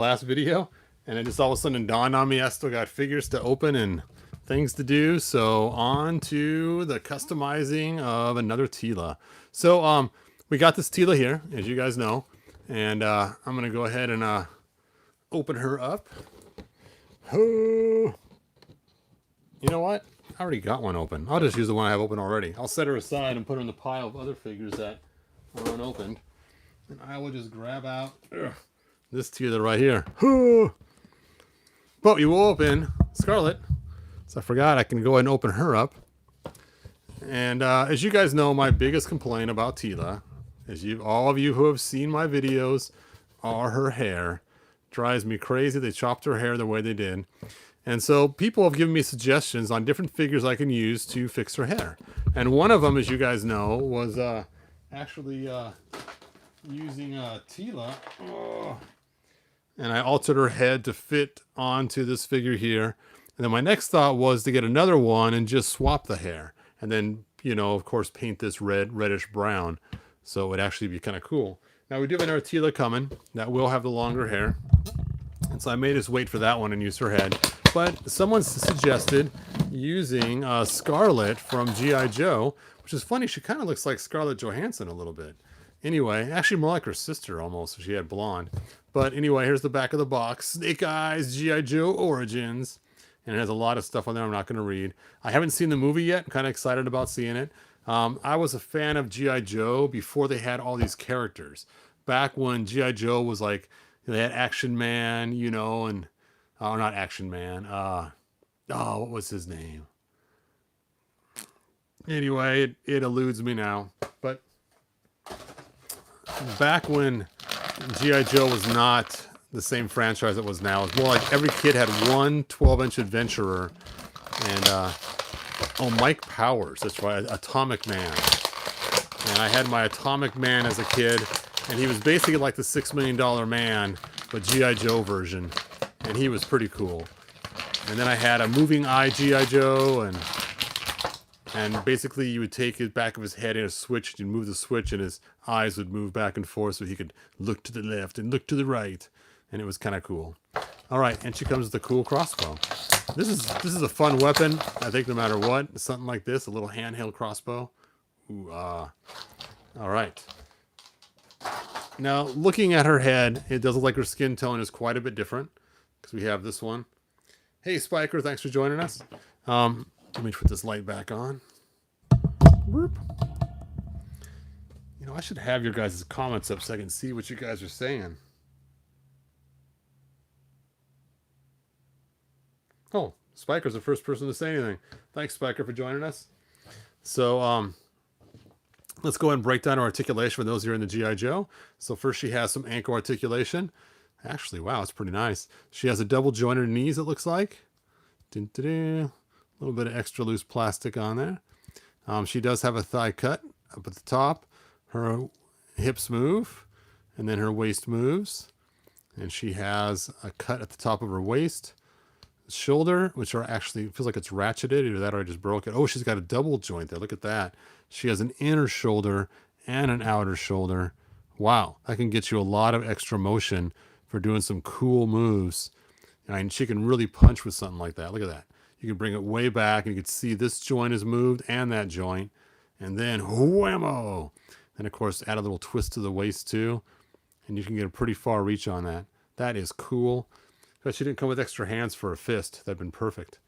last video, and it just all of a sudden dawned on me I still got figures to open and things to do. So on to the customizing of another Teela. So we got this Teela here, as you guys know, and I'm gonna go ahead and open her up. Oh, you know what? I already got one open. I'll just use the one I have open already. I'll set her aside and put her in the pile of other figures that are unopened. And I will just grab out this Teela right here. But we will open Scarlet. So I forgot I can go ahead and open her up. And as you guys know, my biggest complaint about Teela, all of you who have seen my videos, are her hair. Drives me crazy. They chopped her hair the way they did. And so people have given me suggestions on different figures I can use to fix her hair. And one of them, as you guys know, was actually using Teela. And I altered her head to fit onto this figure here. And then my next thought was to get another one and just swap the hair. And then, you know, of course, paint this reddish brown. So it would actually be kind of cool. Now we do have another Teela coming that will have the longer hair. And so I made us wait for that one and use her head. But someone suggested using Scarlet from G.I. Joe, which is funny. She kind of looks like Scarlett Johansson a little bit. Anyway, actually more like her sister almost. She had blonde. But anyway, here's the back of the box. Snake Eyes G.I. Joe Origins. And it has a lot of stuff on there I'm not going to read. I haven't seen the movie yet. I'm kind of excited about seeing it. I was a fan of G.I. Joe before they had all these characters. Back when G.I. Joe was like, they had Action Man, you know, and not Action Man. What was his name? Anyway, it eludes me now. But back when G.I. Joe was not the same franchise it was now, it was more like every kid had one 12-inch adventurer. And, Mike Powers, that's right, Atomic Man. And I had my Atomic Man as a kid. And he was basically like the $6 Million Man, but G.I. Joe version. And he was pretty cool. And then I had a moving eye G.I. Joe, and basically you would take the back of his head and a switch, and move the switch, and his eyes would move back and forth so he could look to the left and look to the right. And it was kind of cool. All right, and she comes with the cool crossbow. This is a fun weapon, I think, no matter what. Something like this, a little handheld crossbow. Ooh, all right. Now, looking at her head, it does look like her skin tone is quite a bit different, because we have this one. Hey, Spiker, thanks for joining us. Let me put this light back on. Whoop. You know, I should have your guys' comments up so I can see what you guys are saying. Oh, Spiker's the first person to say anything. Thanks, Spiker, for joining us. So, let's go ahead and break down our articulation for those here in the G.I. Joe. So first she has some ankle articulation. Actually, wow, it's pretty nice. She has a double jointed knees, it looks like. A little bit of extra loose plastic on there. She does have a thigh cut up at the top. Her hips move, and then her waist moves. And she has a cut at the top of her waist. Shoulder, which are actually, feels like it's ratcheted, either that or I just broke it. Oh, she's got a double joint there. Look at that. She has an inner shoulder and an outer shoulder. Wow, that can get you a lot of extra motion for doing some cool moves. And she can really punch with something like that. Look at that. You can bring it way back, and you can see this joint is moved and that joint. And then whammo! And of course, add a little twist to the waist too. And you can get a pretty far reach on that. That is cool. But she didn't come with extra hands for a fist. That'd been perfect.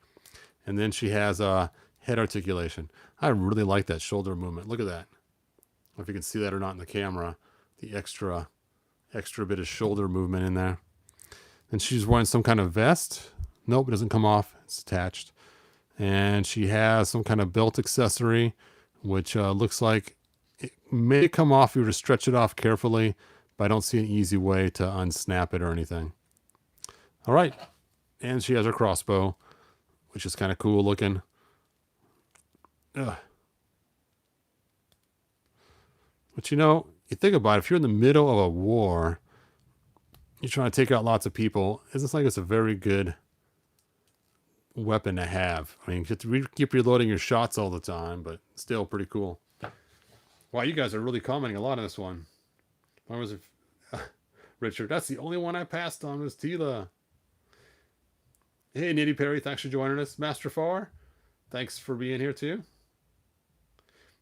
And then she has head articulation. I really like that shoulder movement. Look at that. I don't know if you can see that or not in the camera. The extra bit of shoulder movement in there. And she's wearing some kind of vest. Nope, it doesn't come off. It's attached. And she has some kind of belt accessory, which looks like it may come off if you were to stretch it off carefully, but I don't see an easy way to unsnap it or anything. All right. And she has her crossbow, which is kind of cool looking. Ugh. But you know, you think about it, if you're in the middle of a war, you're trying to take out lots of people, it's like it's a very good weapon to have. I mean, you have to keep reloading your shots all the time, but still pretty cool. Wow, you guys are really commenting a lot on this one. When was it? Richard, that's the only one I passed on was Tila. Hey, Nitty Perry, thanks for joining us. Master Far, thanks for being here too.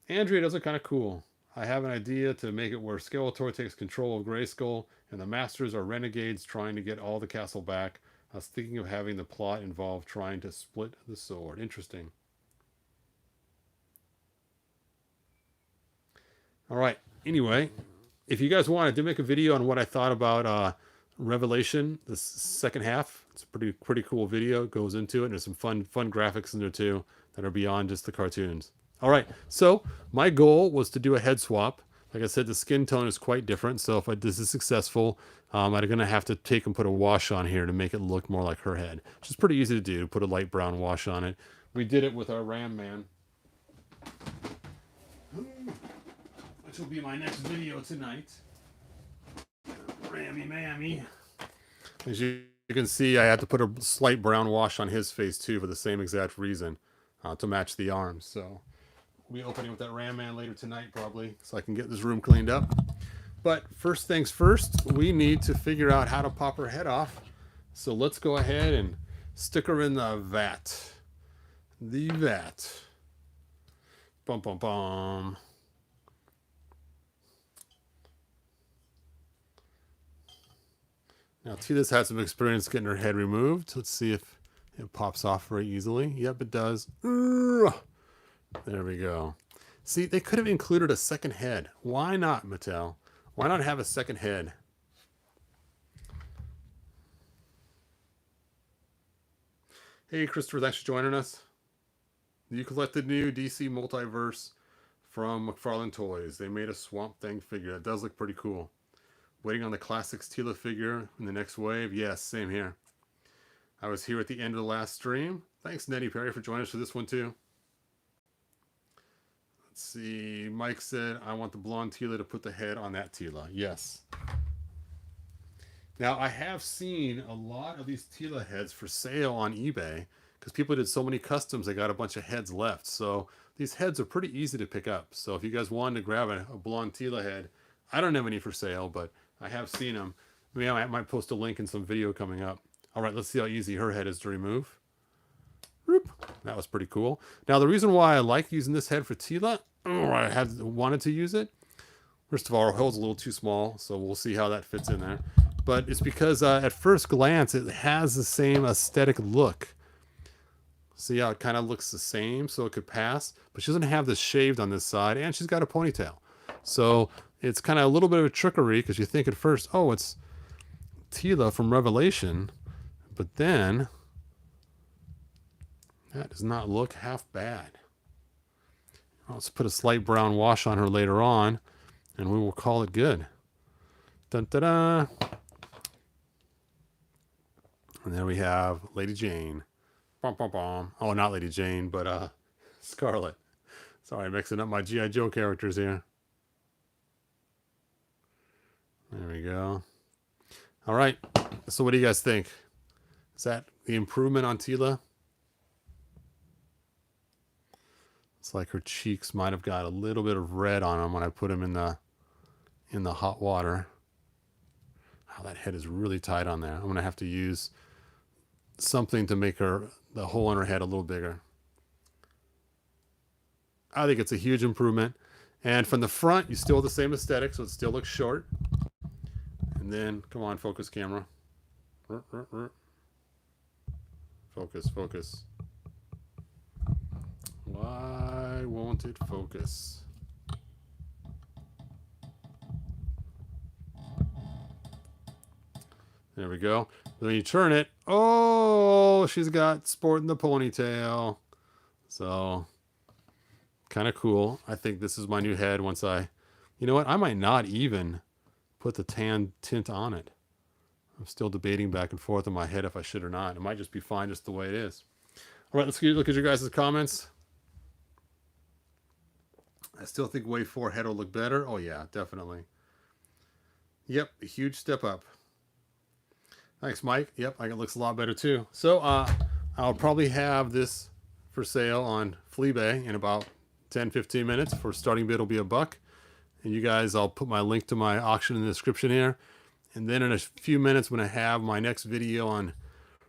Andrea, those are kind of cool. I have an idea to make it where Skeletor takes control of Grayskull and the Masters are renegades trying to get all the castle back. I was thinking of having the plot involve trying to split the sword. Interesting. All right. Anyway, if you guys wanted to make a video on what I thought about Revelation, the second half, it's a pretty cool video. It goes into it. And there's some fun graphics in there too that are beyond just the cartoons. All right, so my goal was to do a head swap. Like I said, the skin tone is quite different. So if this is successful, I'm going to have to take and put a wash on here to make it look more like her head, which is pretty easy to do. Put a light brown wash on it. We did it with our Ram Man, which will be my next video tonight. Rammy Mammy. As you can see, I had to put a slight brown wash on his face too for the same exact reason, to match the arms. So we'll be opening with that Ram Man later tonight probably, so I can get this room cleaned up. But first things first, we need to figure out how to pop her head off. So let's go ahead and stick her in the vat. The vat. Bum, bum, bum. Now, Tila's had some experience getting her head removed. Let's see if it pops off very easily. Yep, it does. There we go. See, they could have included a second head. Why not, Mattel? Why not have a second head? Hey, Christopher, thanks for joining us. You collected new DC Multiverse from McFarlane Toys. They made a Swamp Thing figure. It does look pretty cool. Waiting on the Classics Teela figure in the next wave. Yes, same here. I was here at the end of the last stream. Thanks, Nettie Perry, for joining us for this one, too. Let's see. Mike said, I want the blonde Teela to put the head on that Teela. Yes. Now, I have seen a lot of these Teela heads for sale on eBay because people did so many customs, they got a bunch of heads left. So these heads are pretty easy to pick up. So if you guys wanted to grab a blonde Teela head, I don't have any for sale, but I have seen them. Maybe I might post a link in some video coming up. All right, let's see how easy her head is to remove. Whoop. That was pretty cool. Now, the reason why I like using this head for Teela, or I wanted to use it, first of all, our hole's a little too small, so we'll see how that fits in there. But it's because at first glance, it has the same aesthetic look. See how it kind of looks the same, so it could pass, but she doesn't have this shaved on this side, and she's got a ponytail. So it's kind of a little bit of a trickery because you think at first, oh, it's Teela from Revelation, but then that does not look half bad. Let's put a slight brown wash on her later on, and we will call it good. Dun, da, da. And there we have Lady Jane. Bum, bum, bum. Oh, not Lady Jane, but Scarlet. Sorry, mixing up my G.I. Joe characters here. There we go. All right. So what do you guys think? Is that the improvement on Teela? It's like her cheeks might have got a little bit of red on them when I put them in the hot water. Wow, that head is really tight on there. I'm going to have to use something to make the hole in her head a little bigger. I think it's a huge improvement. And from the front, you still have the same aesthetic, so it still looks short. And then, come on, focus camera. Focus, focus. Why won't it focus? There we go. When you turn it, oh, she's got sporting the ponytail. So, kind of cool. I think this is my new head once you know what? I might not even put the tan tint on it. I'm still debating back and forth in my head if I should or not. It might just be fine just the way it is. All right, let's look at your guys' comments. I still think Wave 4 head will look better. Oh, yeah, definitely. Yep, a huge step up. Thanks, Mike. Yep, I think it looks a lot better, too. So I'll probably have this for sale on Fleabay in about 10-15 minutes. For starting bid will be $1. And you guys, I'll put my link to my auction in the description here. And then in a few minutes, I'm going to have my next video on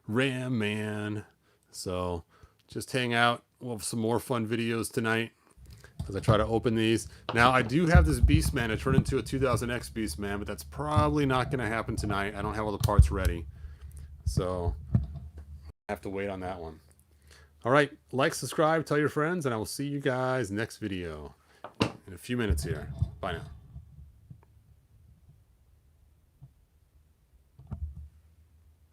Ram Man. So just hang out. We'll have some more fun videos tonight as I try to open these. Now, I do have this Beastman to turn into a 2000X Beastman, but that's probably not going to happen tonight. I don't have all the parts ready. So I have to wait on that one. All right, like, subscribe, tell your friends, and I will see you guys next video in a few minutes here. Bye now.